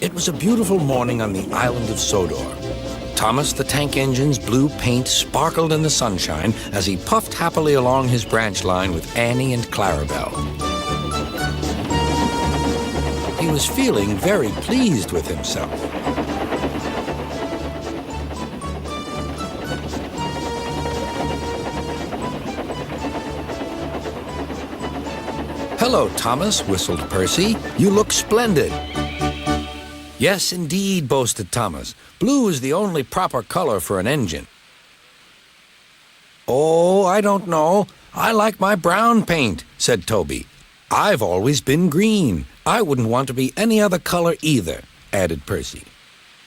It was a beautiful morning on the island of Sodor. Thomas the tank engine's blue paint sparkled in the sunshine as he puffed happily along his branch line with Annie and Clarabelle. He was feeling very pleased with himself. "Hello, Thomas," whistled Percy. "You look splendid." "Yes, indeed," boasted Thomas. "Blue is the only proper color for an engine." "Oh, I don't know. I like my brown paint," said Toby. "I've always been green. I wouldn't want to be any other color either," added Percy.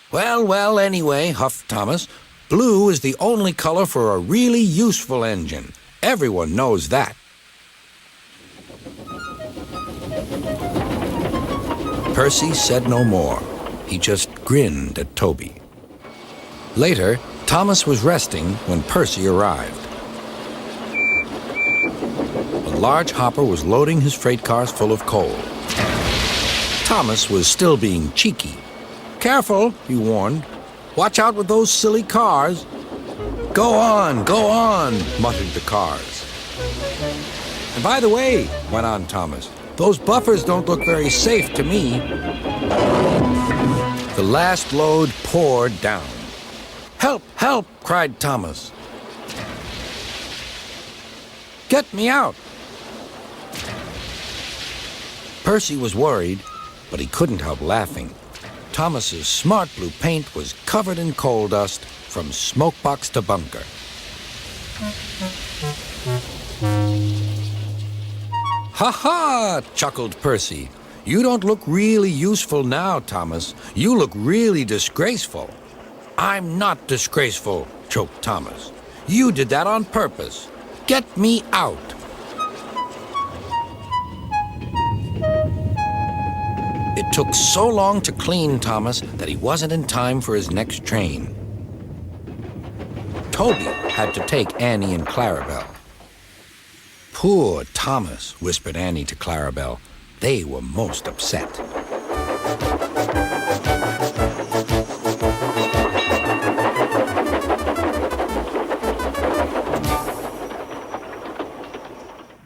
Well, anyway," huffed Thomas, "blue is the only color for a really useful engine. Everyone knows that." Percy said no more. He just grinned at Toby. Later, Thomas was resting when Percy arrived. A large hopper was loading his freight cars full of coal. Thomas was still being cheeky. "Careful," he warned. "Watch out with those silly cars." Go on," muttered the cars. "And by the way," went on Thomas, "those buffers don't look very safe to me." The last load poured down. "Help, help," cried Thomas. "Get me out." Percy was worried, but he couldn't help laughing. Thomas's smart blue paint was covered in coal dust from smokebox to bunker. "Ha ha!" chuckled Percy. "You don't look really useful now, Thomas. You look really disgraceful." "I'm not disgraceful," choked Thomas. "You did that on purpose. Get me out." It took so long to clean Thomas that he wasn't in time for his next train. Toby had to take Annie and Clarabelle. "Poor Thomas," whispered Annie to Clarabelle. They were most upset.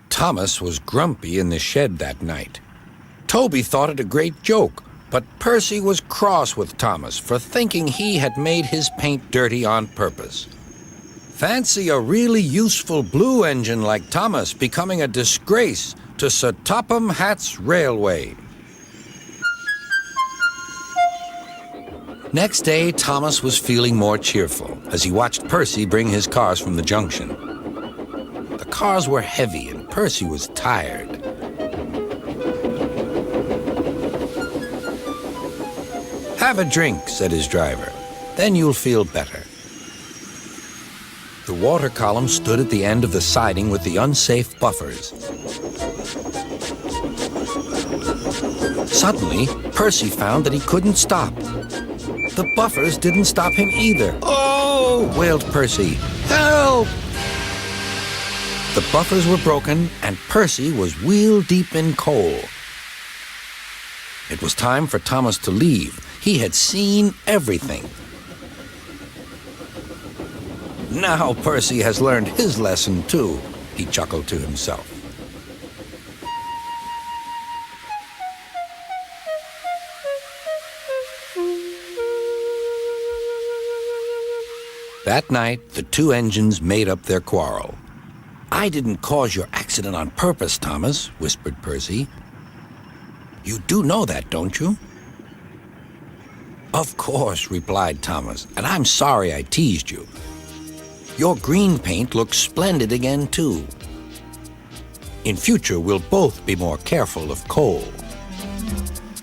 Thomas was grumpy in the shed that night. Toby thought it a great joke, but Percy was cross with Thomas for thinking he had made his paint dirty on purpose. Fancy a really useful blue engine like Thomas becoming a disgrace to Sir Topham Hatt's railway. Next day, Thomas was feeling more cheerful as he watched Percy bring his cars from the junction. The cars were heavy and Percy was tired. "Have a drink," said his driver. "Then you'll feel better." The water column stood at the end of the siding with the unsafe buffers. Suddenly, Percy found that he couldn't stop. The buffers didn't stop him either. "Oh!" wailed Percy. "Help!" The buffers were broken, and Percy was wheel-deep in coal. It was time for Thomas to leave. He had seen everything. "Now Percy has learned his lesson, too," he chuckled to himself. That night, the two engines made up their quarrel. "I didn't cause your accident on purpose, Thomas," whispered Percy. "You do know that, don't you?" "Of course," replied Thomas, "and I'm sorry I teased you. Your green paint looks splendid again, too. In future, we'll both be more careful of coal."